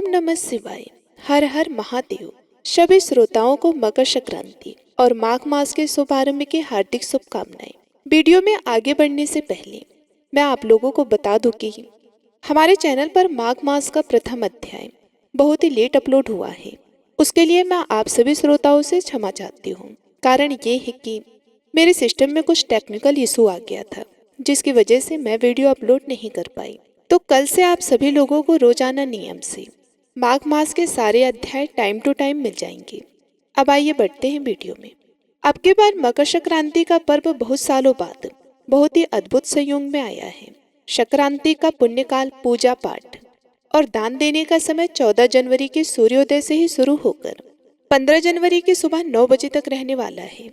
ओम नमः शिवाय। हर हर महादेव। सभी श्रोताओं को मकर संक्रांति और माघ मास के शुभारंभ की हार्दिक शुभकामनाएं। वीडियो में आगे बढ़ने से पहले मैं आप लोगों को बता दूं कि हमारे चैनल पर माघ मास का प्रथम अध्याय बहुत ही लेट अपलोड हुआ है। उसके लिए मैं आप सभी श्रोताओं से क्षमा चाहती हूँ। कारण ये है कि मेरे सिस्टम में कुछ टेक्निकल इशू आ गया था, जिसकी वजह से मैं वीडियो अपलोड नहीं कर पाई। तो कल से आप सभी लोगों को रोजाना नियम से माघ मास के सारे अध्याय टाइम टू टाइम मिल जाएंगे। अब आइए बढ़ते हैं वीडियो में। अब के बाद मकर संक्रांति का पर्व बहुत सालों बाद बहुत ही अद्भुत संयोग में आया है। संक्रांति का पुण्यकाल पूजा पाठ और दान देने का समय 14 जनवरी के सूर्योदय से ही शुरू होकर 15 जनवरी की सुबह 9 बजे तक रहने वाला है।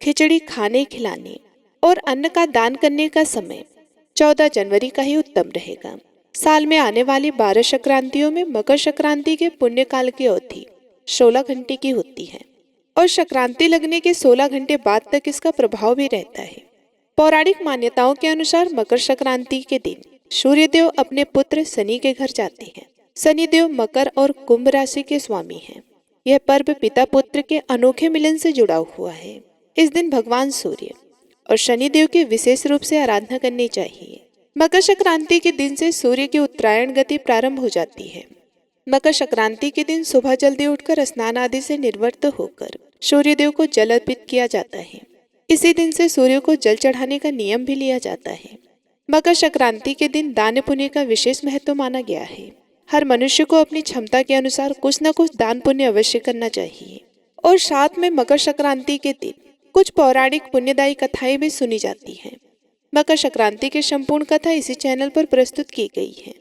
खिचड़ी खाने खिलाने और अन्न का दान करने का समय 14 जनवरी का ही उत्तम रहेगा। साल में आने वाली 12 संक्रांतियों में मकर संक्रांति के पुण्यकाल की अवधि 16 घंटे की होती है और संक्रांति लगने के 16 घंटे बाद तक इसका प्रभाव भी रहता है। पौराणिक मान्यताओं के अनुसार मकर संक्रांति के दिन सूर्यदेव अपने पुत्र शनि के घर जाते हैं। शनिदेव मकर और कुंभ राशि के स्वामी हैं। यह पर्व पिता पुत्र के अनोखे मिलन से जुड़ा हुआ है। इस दिन भगवान सूर्य और शनिदेव की विशेष रूप से आराधना करनी चाहिए। मकर संक्रांति के दिन से सूर्य की उत्तरायण गति प्रारंभ हो जाती है। मकर संक्रांति के दिन सुबह जल्दी उठकर स्नान आदि से निवृत्त होकर सूर्यदेव को जल अर्पित किया जाता है। इसी दिन से सूर्य को जल चढ़ाने का नियम भी लिया जाता है। मकर संक्रांति के दिन दान पुण्य का विशेष महत्व माना गया है। हर मनुष्य को अपनी क्षमता के अनुसार कुछ न कुछ दान पुण्य अवश्य करना चाहिए। और साथ में मकर संक्रांति के दिन कुछ पौराणिक पुण्यदायी कथाएं भी सुनी जाती हैं। मकर संक्रांति की संपूर्ण कथा इसी चैनल पर प्रस्तुत की गई है,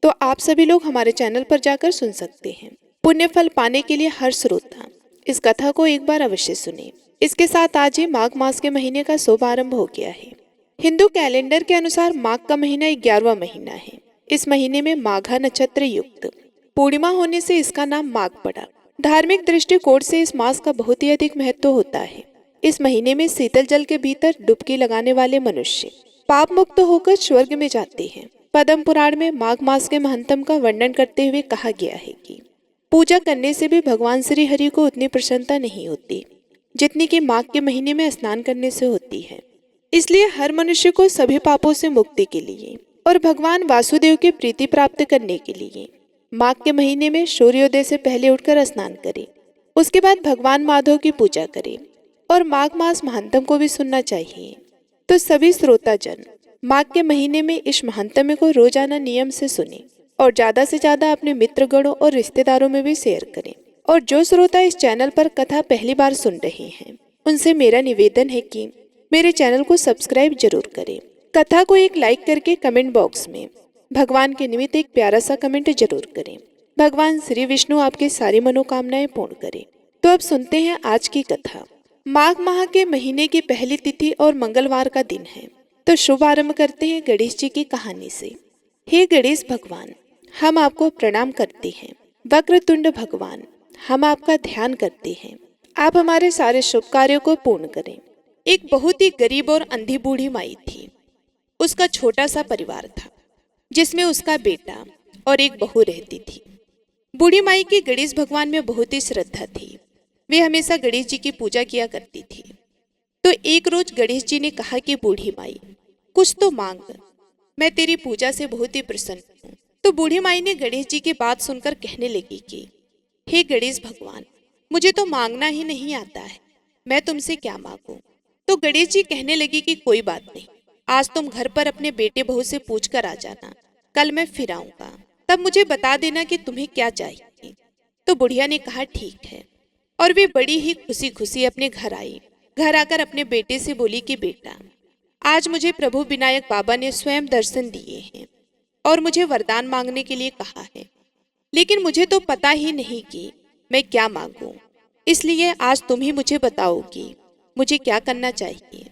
तो आप सभी लोग हमारे चैनल पर जाकर सुन सकते हैं। पुण्य फल पाने के लिए हर श्रोता इस कथा को एक बार अवश्य सुने। इसके साथ आज ही माघ मास के महीने का शुभारंभ हो गया है। हिंदू कैलेंडर के अनुसार माघ का महीना 11वां महीना है। इस महीने में माघा नक्षत्र युक्त पूर्णिमा होने से इसका नाम माघ पड़ा। धार्मिक दृष्टिकोण से इस मास का बहुत ही अधिक महत्व होता है। इस महीने में शीतल जल के भीतर डुबकी लगाने वाले मनुष्य पाप मुक्त होकर स्वर्ग में जाते हैं। पद्म पुराण में माघ मास के महत्व का वर्णन करते हुए कहा गया है कि पूजा करने से भी भगवान श्री हरि को उतनी प्रसन्नता नहीं होती जितनी कि माघ के महीने में स्नान करने से होती है। इसलिए हर मनुष्य को सभी पापों से मुक्ति के लिए और भगवान वासुदेव की प्रीति प्राप्त करने के लिए माघ के महीने में सूर्योदय से पहले उठकर स्नान करे। उसके बाद भगवान माधव की पूजा करे और माघ मास महात्म्य को भी सुनना चाहिए। तो सभी श्रोताजन माघ के महीने में इस महात्म्य को रोजाना नियम से सुने और ज्यादा से ज्यादा अपने मित्रगणों और रिश्तेदारों में भी शेयर करें। और जो श्रोता इस चैनल पर कथा पहली बार सुन रहे हैं, उनसे मेरा निवेदन है कि मेरे चैनल को सब्सक्राइब जरूर करें। कथा को एक लाइक करके कमेंट बॉक्स में भगवान के निमित्त एक प्यारा सा कमेंट जरूर करें। भगवान श्री विष्णु आपकी सारी मनोकामनाएं पूर्ण करें। तो अब सुनते हैं आज की कथा। माघ माह के महीने की पहली तिथि और मंगलवार का दिन है। तो शुभ आरंभ करते हैं गणेश जी की कहानी से। हे गणेश भगवान, हम आपको प्रणाम करते हैं। वक्रतुंड भगवान, हम आपका ध्यान करते हैं। आप हमारे सारे शुभ कार्यों को पूर्ण करें। एक बहुत ही गरीब और अंधी बूढ़ी माई थी। उसका छोटा सा परिवार था, जिसमें उसका बेटा और एक बहू रहती थी। बूढ़ी माई की गणेश भगवान में बहुत ही श्रद्धा थी। वे हमेशा गणेश जी की पूजा किया करती थी। तो एक रोज गणेश जी ने कहा कि बूढ़ी माई, कुछ तो मांग, मैं तेरी पूजा से बहुत ही प्रसन्न हूँ। तो बूढ़ी माई ने गणेश जी की बात सुनकर कहने लगी कि हे गणेश भगवान, मुझे तो मांगना ही नहीं आता है, मैं तुमसे क्या मांगूं। तो गणेश जी कहने लगी कि कोई बात नहीं, आज तुम घर पर अपने बेटे बहू से पूछ कर आ जाना, कल मैं फिर आऊंगा, तब मुझे बता देना कि तुम्हें क्या चाहिए। तो बुढ़िया ने कहा ठीक है, और वे बड़ी ही खुशी खुशी अपने घर आई। घर आकर अपने बेटे से बोली कि बेटा, आज मुझे प्रभु विनायक बाबा ने स्वयं दर्शन दिए हैं और मुझे वरदान मांगने के लिए कहा है, लेकिन मुझे तो पता ही नहीं कि मैं क्या मांगूं। इसलिए आज तुम ही मुझे बताओ कि मुझे क्या करना चाहिए।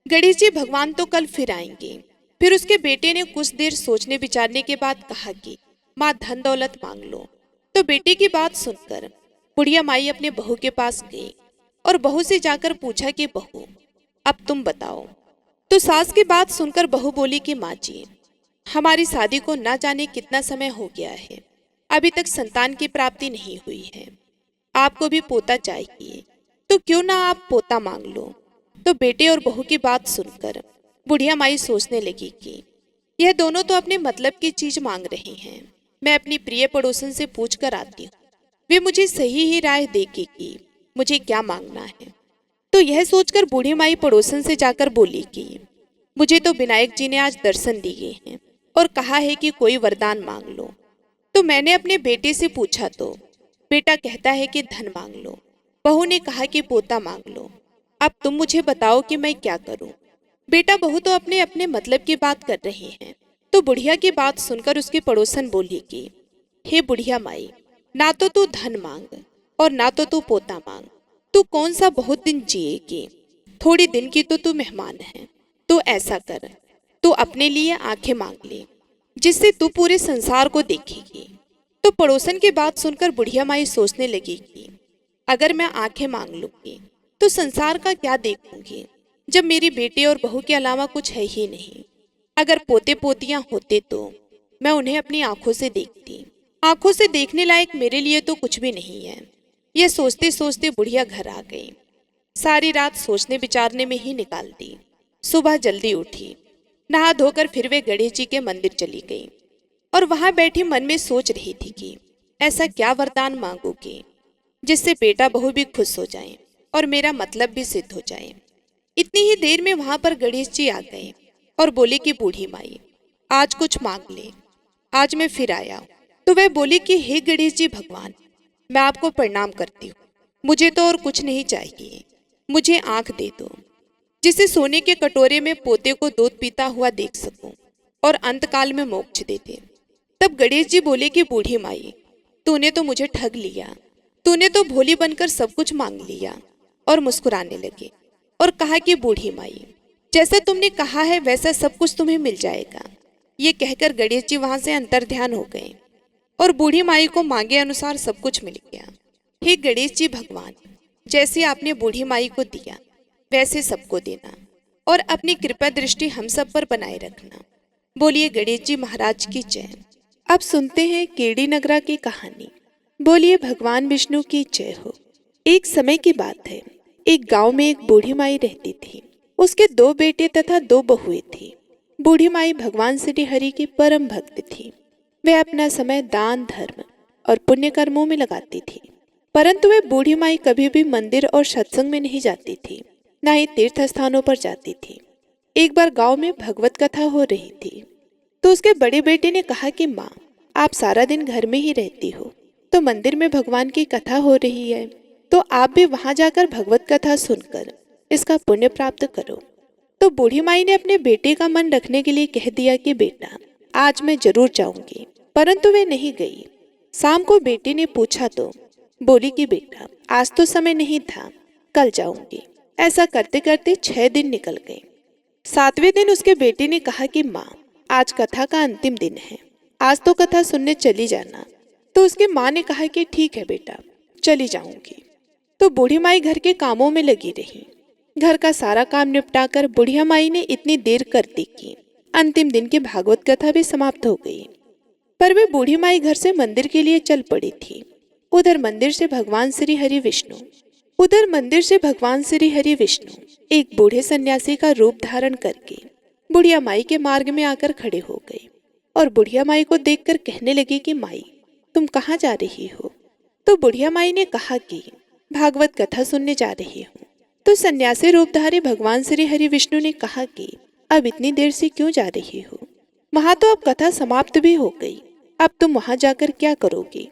गणेश जी भगवान तो कल फिर आएंगे। फिर उसके बेटे ने कुछ देर सोचने विचारने के बाद कहा कि माँ धन दौलत मांग लो। तो बेटे की बात सुनकर बुढ़िया माई अपने बहू के पास गई और बहू से जाकर पूछा कि बहू, अब तुम बताओ। तो सास की बात सुनकर बहू बोली कि माँ जी, हमारी शादी को ना जाने कितना समय हो गया है, अभी तक संतान की प्राप्ति नहीं हुई है, आपको भी पोता चाहिए, तो क्यों ना आप पोता मांग लो। तो बेटे और बहू की बात सुनकर बुढ़िया माई सोचने लगी कि यह दोनों तो अपने मतलब की चीज मांग रहे हैं। मैं अपनी प्रिय पड़ोसन से पूछ कर आती हूँ, वे मुझे सही ही राय देगी कि मुझे क्या मांगना है। तो यह सोचकर बूढ़ी माई पड़ोसन से जाकर बोली कि मुझे तो विनायक जी ने आज दर्शन दिए हैं और कहा है कि कोई वरदान मांग लो। तो मैंने अपने बेटे से पूछा तो बेटा कहता है कि धन मांग लो, बहू ने कहा कि पोता मांग लो। अब तुम मुझे बताओ कि मैं क्या करूं। बेटा बहू तो अपने अपने मतलब की बात कर रहे हैं। तो बुढ़िया की बात सुनकर उसकी पड़ोसन बोली कि हे बुढ़िया माई, ना तो तू धन मांग और ना तो तू पोता मांग, तू कौन सा बहुत दिन जिएगी, थोड़ी दिन की तो तू मेहमान है। तो ऐसा कर, तू अपने लिए आंखें मांग ले, जिससे तू पूरे संसार को देखेगी। तो पड़ोसन की बात सुनकर बुढ़िया माई सोचने लगी कि अगर मैं आंखें मांग लूंगी तो संसार का क्या देखूंगी, जब मेरी बेटे और बहू के अलावा कुछ है ही नहीं। अगर पोते पोतियां होते तो मैं उन्हें अपनी आंखों से देखती। आंखों से देखने लायक मेरे लिए तो कुछ भी नहीं है। यह सोचते सोचते बुढ़िया घर आ गई। सारी रात सोचने विचारने में ही निकाल दी। सुबह जल्दी उठी, नहा धोकर फिर वे गणेश जी के मंदिर चली गई और वहां बैठी मन में सोच रही थी कि ऐसा क्या वरदान मांगूगी जिससे बेटा बहू भी खुश हो जाएं और मेरा मतलब भी सिद्ध हो जाए। इतनी ही देर में वहां पर गणेश जी आ गए और बोले कि बूढ़ी माई, आज कुछ मांग ले, आज मैं फिर आया हूं। तो वह बोली कि हे गणेश जी भगवान, मैं आपको प्रणाम करती हूँ, मुझे तो और कुछ नहीं चाहिए, मुझे आंख दे दो, जिसे सोने के कटोरे में पोते को दूध पीता हुआ देख सकूं और अंतकाल में मोक्ष दे दे। तब गणेश जी बोले कि बूढ़ी माई, तूने तो मुझे ठग लिया, तूने तो भोली बनकर सब कुछ मांग लिया। और मुस्कुराने लगे और कहा कि बूढ़ी माई, जैसा तुमने कहा है वैसा सब कुछ तुम्हें मिल जाएगा। ये कहकर गणेश जी वहां से अंतर्ध्यान हो गए और बूढ़ी माई को मांगे अनुसार सब कुछ मिल गया। हे गणेश जी भगवान, जैसे आपने बूढ़ी माई को दिया वैसे सबको देना और अपनी कृपा दृष्टि हम सब पर बनाए रखना। बोलिए गणेश जी महाराज की जय। अब सुनते हैं केडी नगरा की कहानी। बोलिए भगवान विष्णु की जय हो। एक समय की बात है, एक गांव में एक बूढ़ी माई रहती थी। उसके 2 बेटे तथा 2 बहुएं थी। बूढ़ी माई भगवान श्री हरि की परम भक्त थी। वह अपना समय दान धर्म और पुण्य कर्मों में लगाती थी, परंतु वह बूढ़ी माई कभी भी मंदिर और सत्संग में नहीं जाती थी, न ही तीर्थ स्थानों पर जाती थी। एक बार गांव में भगवत कथा हो रही थी, तो उसके बड़े बेटे ने कहा कि माँ, आप सारा दिन घर में ही रहती हो, तो मंदिर में भगवान की कथा हो रही है, तो आप भी वहां जाकर भगवत कथा सुनकर इसका पुण्य प्राप्त करो। तो बूढ़ी माई ने अपने बेटे का मन रखने के लिए कह दिया कि बेटा, आज मैं जरूर जाऊंगी, परंतु वे नहीं गई। शाम को बेटे ने पूछा तो बोली कि बेटा, आज तो समय नहीं था, कल जाऊंगी। ऐसा करते करते 6 दिन निकल गए। 7वें दिन उसके बेटे ने कहा कि माँ, आज कथा का अंतिम दिन है, आज तो कथा सुनने चली जाना। तो उसकी माँ ने कहा कि ठीक है बेटा, चली जाऊंगी। तो बूढ़ी माई घर के कामों में लगी रही। घर का सारा काम निपटाकर बुढ़िया माई ने इतनी देर कर दी कि अंतिम दिन की भागवत कथा भी समाप्त हो गई। पर वे बूढ़ी माई घर से मंदिर के लिए चल पड़ी थी। उधर मंदिर से भगवान श्री हरि विष्णु एक बूढ़े सन्यासी का रूप धारण करके बुढ़िया माई के मार्ग में आकर खड़े हो गए और बुढ़िया माई को देखकर कहने लगे कि माई, तुम कहाँ जा रही हो? तो बुढ़िया माई ने कहा कि भागवत कथा सुनने जा रही हूँ। तो सन्यासी रूपधारी भगवान श्री हरि विष्णु ने कहा कि अब इतनी देर से क्यों जा रही हो? वहां तो अब कथा समाप्त भी हो गई, अब तुम वहां जाकर क्या करोगी?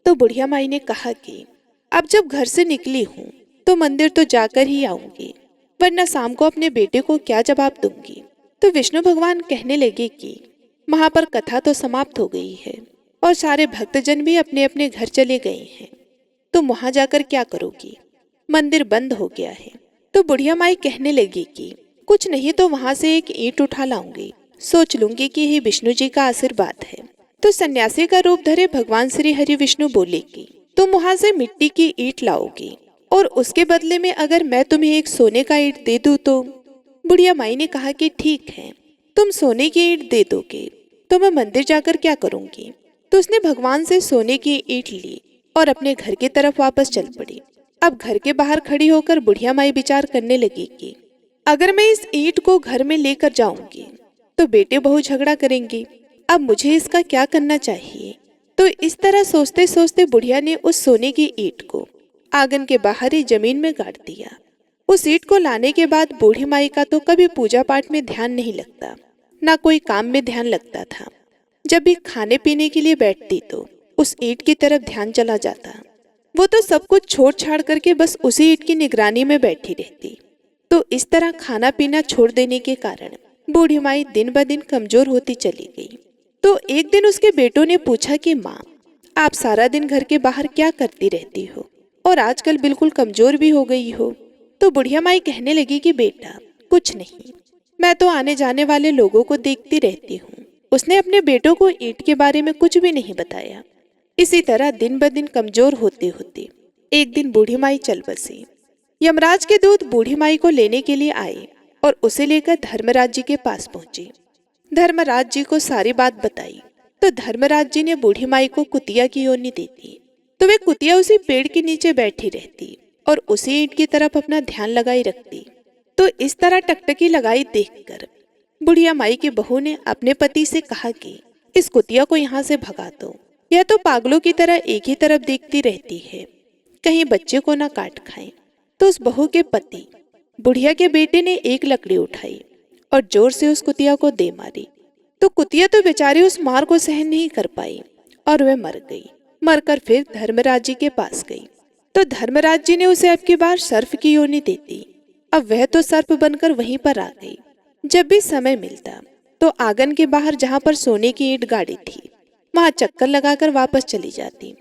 तो बुढ़िया माई ने कहा कि अब जब घर से निकली हूँ तो मंदिर तो जाकर ही आऊंगी, वरना शाम को अपने बेटे को क्या जवाब दूंगी। तो विष्णु भगवान कहने लगे कि वहां पर कथा तो समाप्त हो गई है और सारे भक्तजन भी अपने अपने घर चले गए हैं, तुम वहां जाकर क्या करोगी? मंदिर बंद हो गया है। तो बुढ़िया माई कहने लगी कि कुछ नहीं तो वहां से एक ईंट उठा लाऊंगी, सोच लूंगी कि ये विष्णु जी का आशीर्वाद है। तो सन्यासी का रूप धरे भगवान श्री हरि विष्णु बोले कि तुम वहां से मिट्टी की ईंट लाओगी और उसके बदले में अगर मैं तुम्हें एक सोने का ईंट दे दूं तो? बुढ़िया माई ने कहा कि ठीक है, तुम सोने की ईंट दे दोगे तो मैं मंदिर जाकर क्या करूंगी? तो उसने भगवान से सोने की ईंट ली और अपने घर की तरफ वापस चल पड़ी। अब घर के बाहर खड़ी होकर बुढ़िया माई विचार करने लगी कि अगर मैं इस ईंट को घर में लेकर जाऊंगी तो बेटे बहू झगड़ा करेंगे। अब मुझे इसका क्या करना चाहिए। तो इस तरह सोचते सोचते बुढ़िया ने उस सोने की ईंट को आंगन के बाहर ही जमीन में गाड़ दिया। उस ईंट को लाने के बाद बूढ़ी माई का तो कभी पूजा पाठ में ध्यान नहीं लगता, ना कोई काम में ध्यान लगता था। जब भी खाने पीने के लिए बैठती तो उस ईंट की तरफ ध्यान चला जाता। वो तो सब कुछ छोड़ छाड़ करके बस उसी ईंट की निगरानी में बैठी रहती। तो इस तरह खाना पीना छोड़ देने के कारण बूढ़ी माई दिन ब दिन कमजोर होती चली गई। तो एक दिन उसके बेटों ने पूछा कि माँ, आप सारा दिन घर के बाहर क्या करती रहती हो और आजकल बिल्कुल कमजोर भी हो गई हो। तो बुढ़िया माई कहने लगी कि बेटा कुछ नहीं, मैं तो आने जाने वाले लोगों को देखती रहती हूँ। उसने अपने बेटों को ईंट के बारे में कुछ भी नहीं बताया। इसी तरह दिन ब दिन कमजोर होते होते एक दिन बूढ़ी माई चल बसी। यमराज के दूत बूढ़ी माई को लेने के लिए आए और उसे लेकर धर्मराज जी के पास पहुंचे। धर्मराज जी को सारी बात बताई तो धर्मराज जी ने बूढ़ी माई को कुतिया की योनि दे दी। तो वे कुतिया उसी पेड़ के नीचे बैठी रहती और उसी ईंट की तरफ अपना ध्यान लगाई रखती। तो इस तरह टकटकी लगाई देखकर बुढ़िया माई की बहू ने अपने पति से कहा कि इस कुतिया को यहाँ से भगा दो, यह तो पागलों की तरह एक ही तरफ देखती रहती है, कहीं बच्चे को ना काट खाए। तो उस बहू के पति बुढ़िया के बेटे ने एक लकड़ी उठाई और जोर से उस कुतिया को दे मारी। तो कुतिया तो बेचारी उस मार को सहन नहीं कर पाई और वह मर गई। मरकर फिर धर्मराज जी के पास गई। तो धर्मराज जी ने उसे अब की बार सर्प की योनि दे दी। अब वह तो सर्प बनकर वहीं पर आ गई। जब भी समय मिलता तो आंगन के बाहर जहाँ पर सोने की ईंट गाड़ी थी वहां चक्कर लगाकर वापस चली जाती।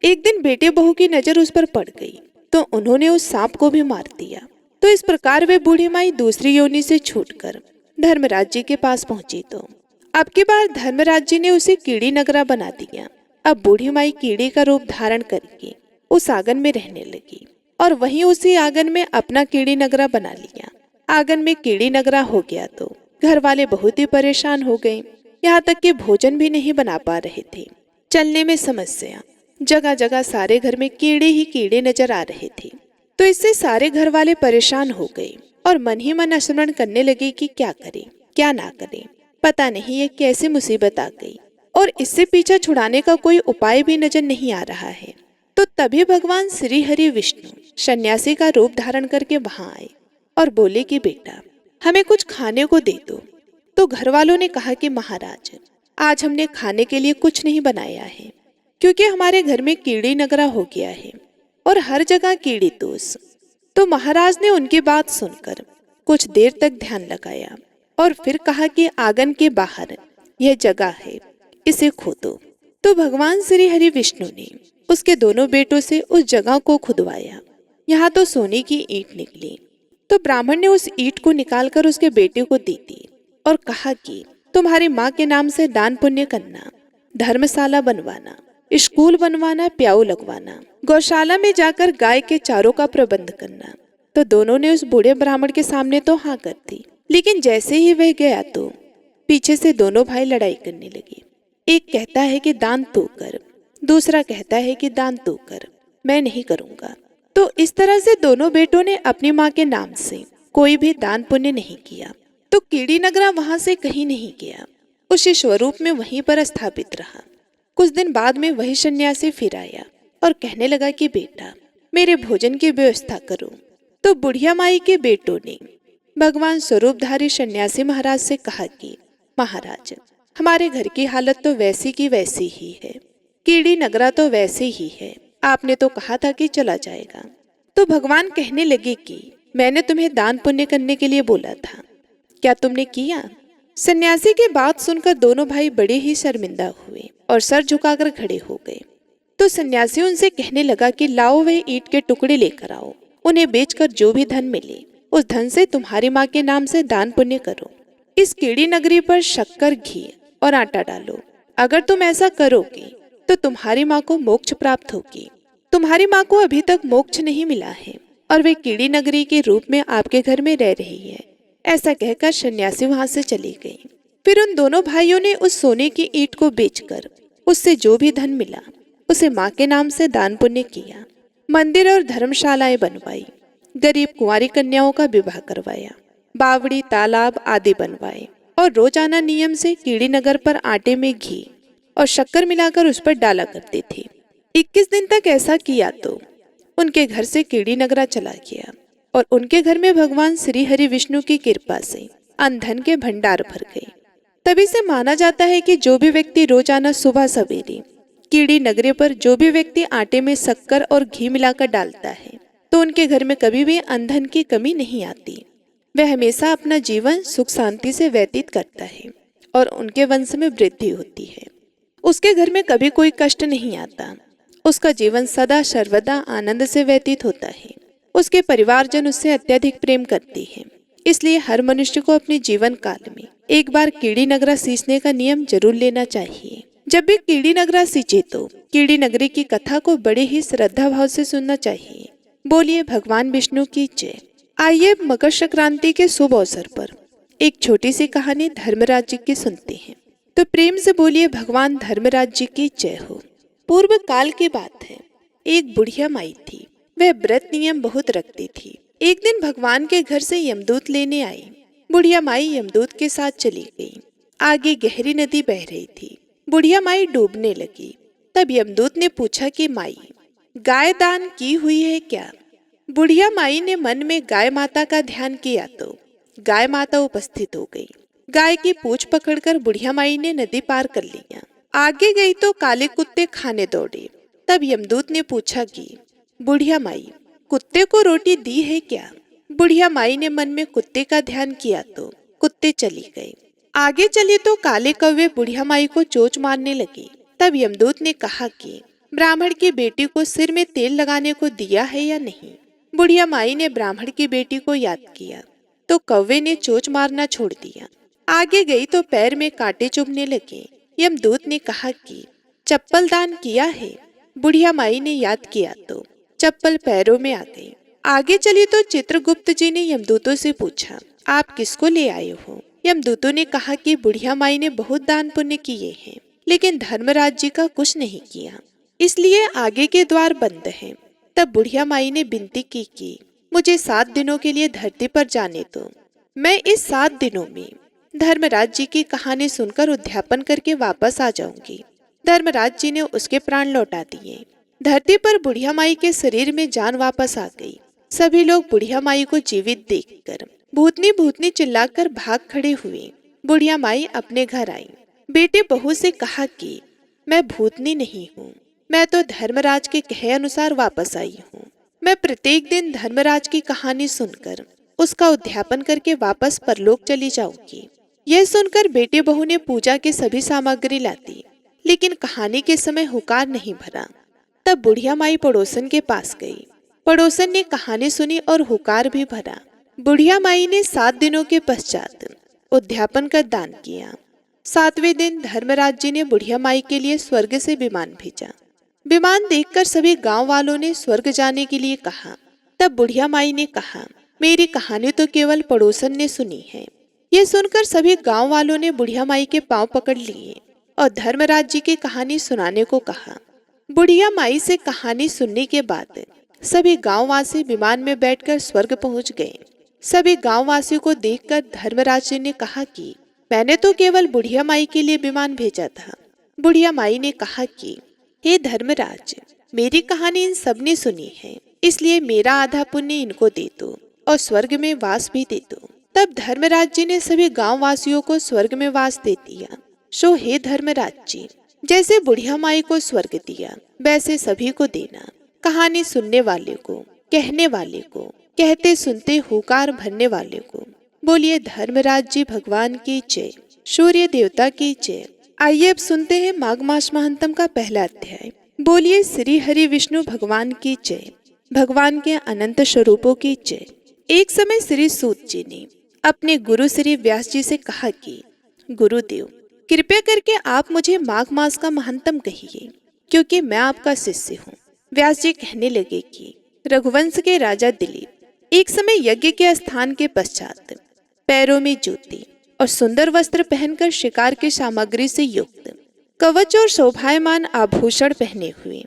एक दिन बेटे बहू की नजर उस पर पड़ गई तो उन्होंने उस सांप को भी मार दिया। तो इस प्रकार वे बूढ़ी माई दूसरी योनि से छूटकर धर्मराज जी के पास पहुंची। तो अब की बार धर्मराज जी ने उसे कीड़ी नगरा बना दिया। अब बूढ़ी माई कीड़ी का रूप धारण करके उस आंगन में रहने लगी और वहीं उसी आंगन में अपना कीड़ी नगरा बना लिया। आंगन में कीड़ी नगरा हो गया तो घर वाले बहुत ही परेशान हो गए, यहाँ तक कि भोजन भी नहीं बना पा रहे थे। चलने में समस्या, जगह जगह सारे घर में कीड़े ही कीड़े नजर आ रहे थे। तो इससे सारे घर वाले परेशान हो गए और मन ही मन स्मरण करने लगे कि क्या करें क्या ना करें, पता नहीं ये कैसे मुसीबत आ गई और इससे पीछा छुड़ाने का कोई उपाय भी नजर नहीं आ रहा है। तो तभी भगवान श्री हरि विष्णु सन्यासी का रूप धारण करके वहां आए और बोले कि बेटा हमें कुछ खाने को दे दो। तो घर वालों ने कहा कि महाराज आज हमने खाने के लिए कुछ नहीं बनाया है, क्योंकि हमारे घर में कीड़ी नगरा हो गया है और हर जगह कीड़ी तोस। तो महाराज ने उनकी बात सुनकर कुछ देर तक ध्यान लगाया और फिर कहा कि आंगन के बाहर यह जगह है, इसे खोदो। तो भगवान श्री हरि विष्णु ने उसके दोनों बेटों से उस जगह को खुदवाया। यहाँ तो सोने की ईंट निकली। तो ब्राह्मण ने उस ईंट को निकालकर उसके बेटे को दे दी और कहा कि तुम्हारी माँ के नाम से दान पुण्य करना, धर्मशाला बनवाना, स्कूल बनवाना, प्याऊ लगवाना, गौशाला में जाकर गाय के चारों का प्रबंध करना। तो दोनों ने उस बूढ़े ब्राह्मण के सामने तो हाँ कर दी, लेकिन जैसे ही वह गया तो पीछे से दोनों भाई लड़ाई करने लगे। एक कहता है कि दान तू कर, दूसरा कहता है कि दान तू कर, मैं नहीं करूंगा। तो इस तरह से दोनों बेटों ने अपनी माँ के नाम से कोई भी दान पुण्य नहीं किया। तो कीड़ी नगरा वहां से कहीं नहीं गया, उसी स्वरूप में वहीं पर स्थापित रहा। कुछ दिन बाद में वही सन्यासी फिर आया और कहने लगा कि बेटा मेरे भोजन की व्यवस्था करो। तो बुढ़िया माई के बेटों ने भगवान स्वरूपधारी सन्यासी महाराज से कहा कि महाराज हमारे घर की हालत तो वैसी की वैसी ही है, कीड़ी नगरा तो वैसे ही है, आपने तो कहा था कि चला जाएगा। तो भगवान कहने लगे कि मैंने तुम्हें दान पुण्य करने के लिए बोला था, क्या तुमने किया? सन्यासी की बात सुनकर दोनों भाई बड़े ही शर्मिंदा हुए और सर झुकाकर खड़े हो गए। तो सन्यासी उनसे कहने लगा कि लाओ वे ईंट के टुकड़े लेकर आओ, उन्हें बेचकर जो भी धन मिले उस धन से तुम्हारी माँ के नाम से दान पुण्य करो। इस कीड़ी नगरी पर शक्कर, घी और आटा डालो। अगर तुम ऐसा करोगे तो तुम्हारी माँ को मोक्ष प्राप्त होगी। तुम्हारी माँ को अभी तक मोक्ष नहीं मिला है और वे कीड़ी नगरी के रूप में आपके घर में रह रही है। ऐसा कहकर सन्यासी वहां से चली गई। फिर उन दोनों भाइयों ने उस सोने की ईंट को बेचकर उससे जो भी धन मिला उसे माँ के नाम से दान पुण्य किया, मंदिर और धर्मशालाएं बनवाई, गरीब कुंवारी कन्याओं का विवाह करवाया, बावड़ी तालाब आदि बनवाए और रोजाना नियम से कीड़ी नगर पर आटे में घी और शक्कर मिलाकर उस पर डाला करते थे। 21 दिन तक ऐसा किया तो उनके घर से कीड़ी नगरा चला गया और उनके घर में भगवान श्री हरि विष्णु की कृपा से अन्न धन के भंडार भर गए। तभी से माना जाता है कि जो भी व्यक्ति रोजाना सुबह सवेरे कीड़ी नगरे पर जो भी व्यक्ति आटे में शक्कर और घी मिलाकर डालता है तो उनके घर में कभी भी अन्न धन की कमी नहीं आती। वह हमेशा अपना जीवन सुख शांति से व्यतीत करता है और उनके वंश में वृद्धि होती है। उसके घर में कभी कोई कष्ट नहीं आता। उसका जीवन सदा सर्वदा आनंद से व्यतीत होता है। उसके परिवारजन उससे अत्यधिक प्रेम करते हैं। इसलिए हर मनुष्य को अपने जीवन काल में एक बार कीड़ी नगरा सींचने का नियम जरूर लेना चाहिए। जब भी कीड़ी नगरा सींचे तो कीड़ी नगरी की कथा को बड़े ही श्रद्धा भाव से सुनना चाहिए। बोलिए भगवान विष्णु की जय। आइए मकर संक्रांति के शुभ अवसर पर एक छोटी सी कहानी धर्मराज जी की सुनते हैं। तो प्रेम से बोलिए भगवान धर्मराज जी की जय हो। पूर्व काल की बात है, एक बुढ़िया माई थी। वह व्रत नियम बहुत रखती थी। एक दिन भगवान के घर से यमदूत लेने आई। बुढ़िया माई यमदूत के साथ चली गई। आगे गहरी नदी बह रही थी। बुढ़िया माई डूबने लगी। तब यमदूत ने पूछा कि माई, गाय दान की हुई है क्या? बुढ़िया माई ने मन में गाय माता का ध्यान किया तो गाय माता उपस्थित हो गई। गाय की पूंछ पकड़कर बुढ़िया माई ने नदी पार कर लिया। आगे गई तो काले कुत्ते खाने दौड़े। तब यमदूत ने पूछा कि बुढ़िया माई, कुत्ते को रोटी दी है क्या? बुढ़िया माई ने मन में कुत्ते का ध्यान किया तो कुत्ते चली गए। आगे चले तो काले कौवे बुढ़िया माई को चोंच मारने लगे। तब यमदूत ने कहा कि ब्राह्मण की बेटी को सिर में तेल लगाने को दिया है या नहीं? बुढ़िया माई ने ब्राह्मण की बेटी को याद किया तो कौवे ने चोंच मारना छोड़ दिया। आगे गई तो पैर में कांटे चुभने लगे। यमदूत ने कहा कि चप्पल दान किया है? बुढ़िया माई ने याद किया तो चप्पल पैरों में आ गई। आगे चली तो चित्रगुप्त जी ने यमदूतों से पूछा, आप किसको ले आए हो? यमदूतों ने कहा कि बुढ़िया माई ने बहुत दान पुण्य किए हैं, लेकिन धर्मराज जी का कुछ नहीं किया, इसलिए आगे के द्वार बंद हैं। तब बुढ़िया माई ने विनती की कि मुझे 7 दिनों के लिए धरती पर जाने दो। मैं इस 7 दिनों में धर्मराज जी की कहानी सुनकर उद्यापन करके वापस आ जाऊंगी। धर्मराज जी ने उसके प्राण लौटा दिए। धरती पर बुढ़िया माई के शरीर में जान वापस आ गई। सभी लोग बुढ़िया माई को जीवित देखकर भूतनी भूतनी चिल्लाकर भाग खड़े हुए। बुढ़िया माई अपने घर आई। बेटे बहू से कहा कि मैं भूतनी नहीं हूँ, मैं तो धर्मराज के कहे अनुसार वापस आई हूँ। मैं प्रत्येक दिन धर्मराज की कहानी सुनकर उसका उद्यापन करके वापस परलोक चली जाऊंगी। यह सुनकर बेटे बहू ने पूजा की सभी सामग्री ला दी, लेकिन कहानी के समय हुकार नहीं भरा। तब बुढ़िया माई पड़ोसन के पास गई। पड़ोसन ने कहानी सुनी और हुकार भी भरा। बुढ़िया माई ने 7 दिनों के पश्चात उद्यापन कर दान किया। 7वें दिन धर्मराज जी ने बुढ़िया माई के लिए स्वर्ग से विमान भेजा। विमान देखकर सभी गांव वालों ने स्वर्ग जाने के लिए कहा। तब बुढ़िया माई ने कहा, मेरी कहानी तो केवल पड़ोसन ने सुनी है। यह सुनकर सभी गांव वालों ने बुढ़िया माई के पांव पकड़ लिए और धर्मराज जी की कहानी सुनाने को कहा। बुढ़िया माई से कहानी सुनने के बाद सभी गांववासी विमान में बैठकर स्वर्ग पहुंच गए। सभी गांववासियों को देखकर धर्मराज जी ने कहा कि मैंने तो केवल बुढ़िया माई के लिए विमान भेजा था। बुढ़िया माई ने कहा कि हे धर्मराज, मेरी कहानी इन सब ने सुनी है, इसलिए मेरा आधा पुण्य इनको दे दो और स्वर्ग में वास भी दे दो। तब धर्मराज जी ने सभी गांववासियों को स्वर्ग में वास दे दिया। सो हे धर्मराज जी, जैसे बुढ़िया माई को स्वर्ग दिया वैसे सभी को देना। कहानी सुनने वाले को, कहने वाले को, कहते सुनते हुकार भरने वाले को। बोलिए धर्मराज जी भगवान की जय, सूर्य देवता की जय। आइए अब सुनते हैं माघ मास महात्म का पहला अध्याय। बोलिए श्री हरि विष्णु भगवान की जय, भगवान के अनंत स्वरूपों की जय। एक समय श्री सूत जी ने अपने गुरु श्री व्यास जी से कहा कि गुरुदेव, कृपया करके आप मुझे माघ मास का महात्म कहिए, क्योंकि मैं आपका शिष्य हूँ। व्यास जी कहने लगे कि रघुवंश के राजा दिलीप एक समय यज्ञ के स्थान के पश्चात पैरों में जूती और सुंदर वस्त्र पहनकर शिकार की सामग्री से युक्त कवच और शोभायमान आभूषण पहने हुए,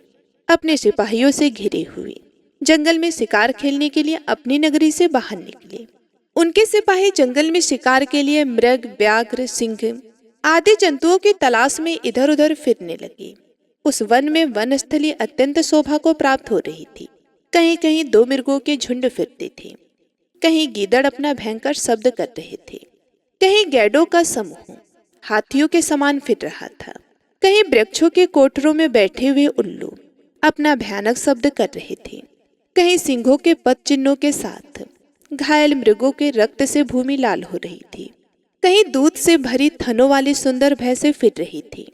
अपने सिपाहियों से घिरे हुए, जंगल में शिकार खेलने के लिए अपनी नगरी से बाहर निकले। उनके सिपाही जंगल में शिकार के लिए मृग, व्याघ्र, सिंह आदि जंतुओं की तलाश में इधर उधर फिरने लगे। उस वन में वनस्थली अत्यंत शोभा को प्राप्त हो रही थी। कहीं कहीं 2 मृगों के झुंड फिरते थे, कहीं गीदड़ अपना भयंकर शब्द कर रहे थे, कहीं गैडों का समूह हाथियों के समान फिर रहा था, कहीं वृक्षों के कोठरों में बैठे हुए उल्लू अपना भयानक शब्द कर रहे थे, कहीं सिंहों के पद चिन्हों के साथ घायल मृगों के रक्त से भूमि लाल हो रही थी, कहीं दूध से भरी थनों वाली सुंदर भैंसें फिर रही थी,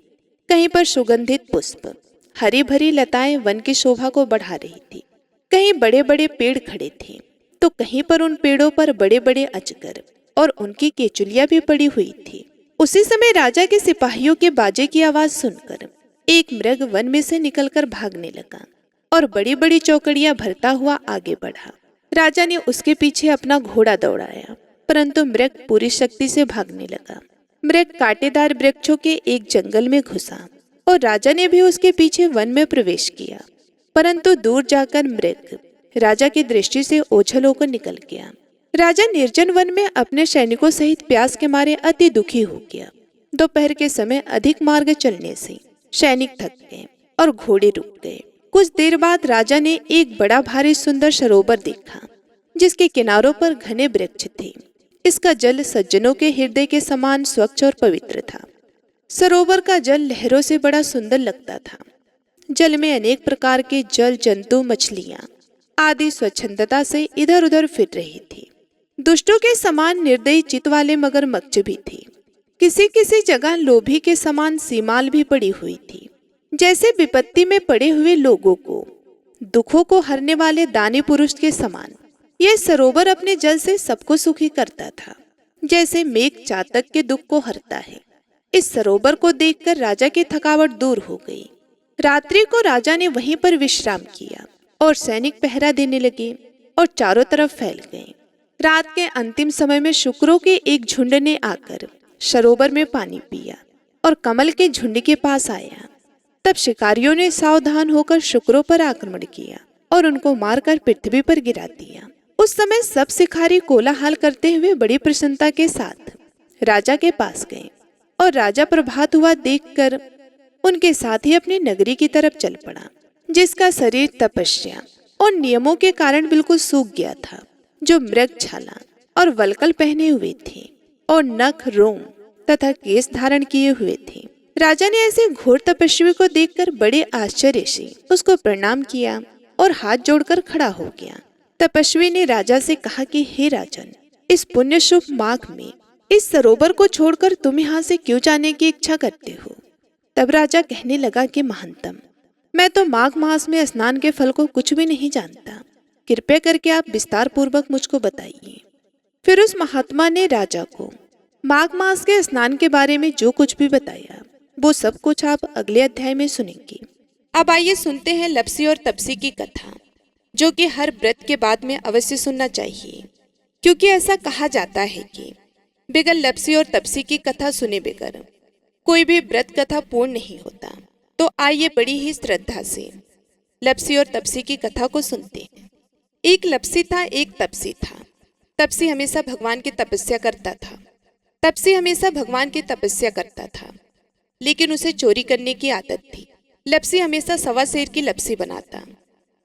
कहीं पर सुगंधित पुष्प, हरी भरी लताएं वन की शोभा को बढ़ा रही थी। कहीं बड़े बड़े पेड़ खड़े थे, तो कहीं पर उन पेड़ों पर बड़े बड़े अजगर और उनकी केचुलियां भी पड़ी हुई थी। उसी समय राजा के सिपाहियों के बाजे की आवाज सुनकर एक मृग वन में से निकलकर भागने लगा और बड़ी बड़ी चौकड़ियां भरता हुआ आगे बढ़ा। राजा ने उसके पीछे अपना घोड़ा दौड़ाया, परंतु मृग पूरी शक्ति से भागने लगा। मृग कांटेदार वृक्षों के एक जंगल में घुसा और राजा ने भी उसके पीछे वन में प्रवेश किया, परंतु दूर जाकर मृग राजा की दृष्टि से ओझल होकर निकल गया। राजा निर्जन वन में अपने सैनिकों सहित प्यास के मारे अति दुखी हो गया। दोपहर के समय अधिक मार्ग चलने से सैनिक थक गए और घोड़े रुक गए। कुछ देर बाद राजा ने एक बड़ा भारी सुंदर सरोवर देखा, जिसके किनारों पर घने वृक्ष थे। इसका जल सज्जनों के हृदय के समान स्वच्छ और पवित्र था। सरोवर का जल लहरों से बड़ा सुंदर लगता था। जल में अनेक प्रकार के जल जंतु, मछलियां आदि स्वच्छंदता से इधर उधर फिर रही थी। दुष्टों के समान निर्दयी चित्त वाले मगरमच्छ भी थे। किसी किसी जगह लोभी के समान सीमाल भी पड़ी हुई थी। जैसे विपत्ति में पड़े हुए लोगों को, दुखों को हरने वाले दानी पुरुष के समान यह सरोवर अपने जल से सबको सुखी करता था, जैसे मेघ चातक के दुख को हरता है। इस सरोवर को देखकर राजा की थकावट दूर हो गई। रात्रि को राजा ने वहीं पर विश्राम किया और सैनिक पहरा देने लगे और चारों तरफ फैल गए। रात के अंतिम समय में शुक्रों के एक झुंड ने आकर सरोवर में पानी पिया और कमल के झुंड के पास आया। तब शिकारियों ने सावधान होकर शुक्रों पर आक्रमण किया और उनको मारकर पृथ्वी पर गिरा दिया। उस समय सब शिकारी कोलाहल करते हुए बड़ी प्रसन्नता के साथ राजा के पास गए और राजा प्रभात हुआ देखकर उनके साथ ही अपनी नगरी की तरफ चल पड़ा, जिसका शरीर तपस्या और नियमों के कारण बिल्कुल सूख गया था, जो मृग छाला और वल्कल पहने हुए थे और नख, रोम तथा केस धारण किए हुए थे। राजा ने ऐसे घोर तपस्वी को देखकर बड़े आश्चर्य से उसको प्रणाम किया और हाथ जोड़कर खड़ा हो गया। तपस्वी ने राजा से कहा कि हे राजन, इस पुण्य शुभ माघ में इस सरोवर को छोड़कर तुम यहाँ से क्यों जाने की इच्छा करते हो? तब राजा कहने लगा कि महंतम, मैं तो माघ मास में स्नान के फल को कुछ भी नहीं जानता। कृपया करके आप विस्तार पूर्वक मुझको बताइए। फिर उस महात्मा ने राजा को माघ मास के स्नान के बारे में जो कुछ भी बताया, वो सब कुछ आप अगले अध्याय में सुनेंगे। अब आइए सुनते हैं लप्सी और तपसी की कथा, जो कि हर व्रत के बाद में अवश्य सुनना चाहिए, क्योंकि ऐसा कहा जाता है कि बगैर लप्सी और तपसी की कथा सुने बगैर कोई भी व्रत कथा पूर्ण नहीं होता। तो आइए बड़ी ही श्रद्धा से लप्सी और तपसी की कथा को सुनते हैं। एक लप्सी था, एक तपसी था। तपसी हमेशा भगवान की तपस्या करता था। तपसी हमेशा भगवान की तपस्या करता था, लेकिन उसे चोरी करने की आदत थी। लप्सी हमेशा सवा सेर की लप्सी बनाता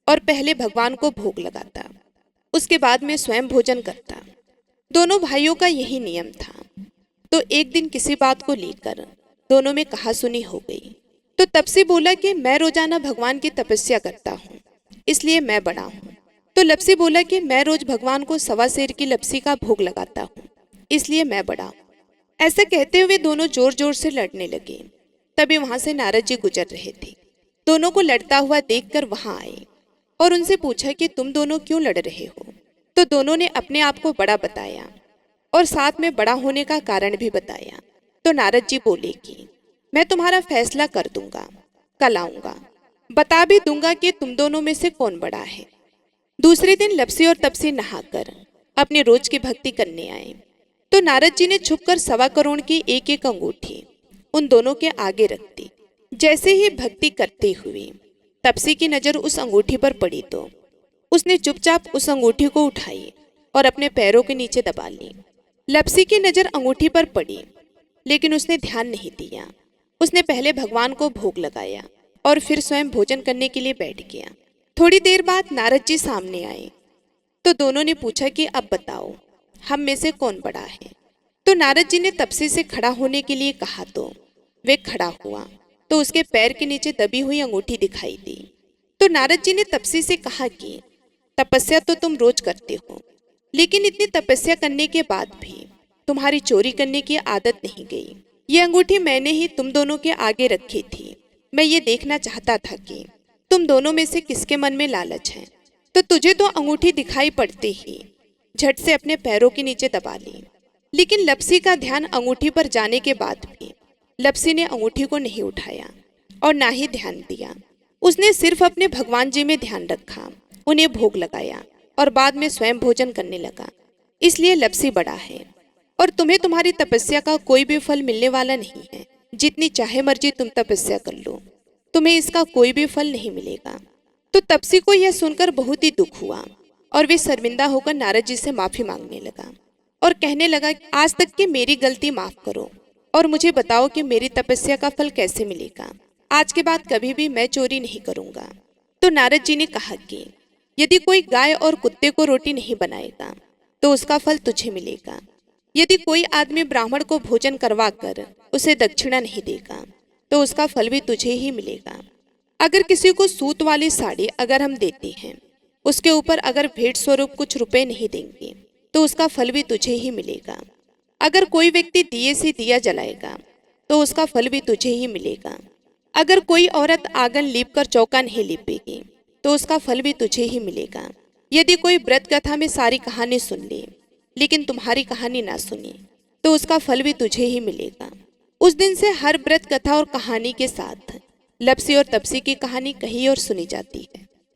और पहले भगवान को भोग लगाता, उसके बाद में स्वयं भोजन करता। दोनों भाइयों का यही नियम था। तो एक दिन किसी बात को लेकर दोनों में कहासुनी हो गई। तो तपसी बोला कि मैं रोजाना भगवान की तपस्या करता हूँ, इसलिए मैं बड़ा हूँ। तो लप्सी बोला कि मैं रोज भगवान को सवा सेर की लप्सी का भोग लगाता हूँ, इसलिए मैं बड़ा हूँ। ऐसा कहते हुए दोनों जोर जोर से लड़ने लगे। तभी वहां से नारद जी गुजर रहे थे। दोनों को लड़ता हुआ देखकर वहां आए और उनसे पूछा कि तुम दोनों क्यों लड़ रहे हो? तो दोनों ने अपने आप को बड़ा बताया और साथ में बड़ा होने का कारण भी बताया। तो नारद जी बोले कि मैं तुम्हारा फैसला कर दूंगा, कल आऊंगा, बता भी दूंगा कि तुम दोनों में से कौन बड़ा है। दूसरे दिन लप्सी और तपसी नहाकर अपने रोज की भक्ति करने आए। तो नारद जी ने छुपकर 1.25 करोड़ की एक एक अंगूठी उन दोनों के आगे रख दी जैसे ही भक्ति करते हुए तपसी की नज़र उस अंगूठी पर पड़ी तो उसने चुपचाप उस अंगूठी को उठाई और अपने पैरों के नीचे दबा ली। लपसी की नज़र अंगूठी पर पड़ी, लेकिन उसने ध्यान नहीं दिया। उसने पहले भगवान को भोग लगाया और फिर स्वयं भोजन करने के लिए बैठ गया। थोड़ी देर बाद नारद जी सामने आए तो दोनों ने पूछा कि अब बताओ, हम में से कौन बड़ा है। तो नारद जी ने तपसी से खड़ा होने के लिए कहा तो वे खड़ा हुआ तो उसके पैर के नीचे दबी हुई अंगूठी दिखाई दी। तो नारद जी ने तपसी से कहा कि तपस्या तो तुम रोज करते हो, लेकिन इतनी तपस्या करने के बाद भी तुम्हारी चोरी करने की आदत नहीं गई। ये अंगूठी मैंने ही तुम दोनों के आगे रखी थी। मैं ये देखना चाहता था कि तुम दोनों में से किसके मन में लालच है। तो तुझे तो अंगूठी दिखाई पड़ते ही झट से अपने पैरों के नीचे दबा ली। लेकिन लपसी का ध्यान अंगूठी पर जाने के बाद भी लपसी ने अंगूठी को नहीं उठाया और ना ही ध्यान दिया। उसने सिर्फ अपने भगवान जी में ध्यान रखा, उन्हें भोग लगाया और बाद में स्वयं भोजन करने लगा। इसलिए लपसी बड़ा है और तुम्हें तुम्हारी तपस्या का कोई भी फल मिलने वाला नहीं है। जितनी चाहे मर्जी तुम तपस्या कर लो, तुम्हें इसका कोई भी फल नहीं मिलेगा। तो तपसी को यह सुनकर बहुत ही दुख हुआ और वे शर्मिंदा होकर नारद जी से माफी मांगने लगा और कहने लगा, आज तक की मेरी गलती माफ करो और मुझे बताओ कि मेरी तपस्या का फल कैसे मिलेगा। आज के बाद कभी भी मैं चोरी नहीं करूंगा। तो नारद जी ने कहा कि यदि कोई गाय और कुत्ते को रोटी नहीं बनाएगा तो उसका फल तुझे मिलेगा। यदि कोई आदमी ब्राह्मण को भोजन करवा कर उसे दक्षिणा नहीं देगा तो उसका फल भी तुझे ही मिलेगा। अगर किसी को सूत वाली साड़ी अगर हम देते हैं, उसके ऊपर अगर भेंट स्वरूप कुछ रुपए नहीं देंगे तो उसका फल भी तुझे ही मिलेगा। अगर कोई व्यक्ति दिए से दिया जलाएगा तो उसका फल भी तुझे ही मिलेगा। अगर कोई औरत आंगन लीप कर चौका नहीं लीपेगी तो उसका फल भी तुझे ही मिलेगा। यदि कोई व्रत कथा में सारी कहानी सुन ले लेकिन तुम्हारी कहानी ना सुनी तो उसका फल भी तुझे ही मिलेगा। उस दिन से हर व्रत कथा और कहानी के साथ लपसी और तपसी की कहानी कही और सुनी जाती है।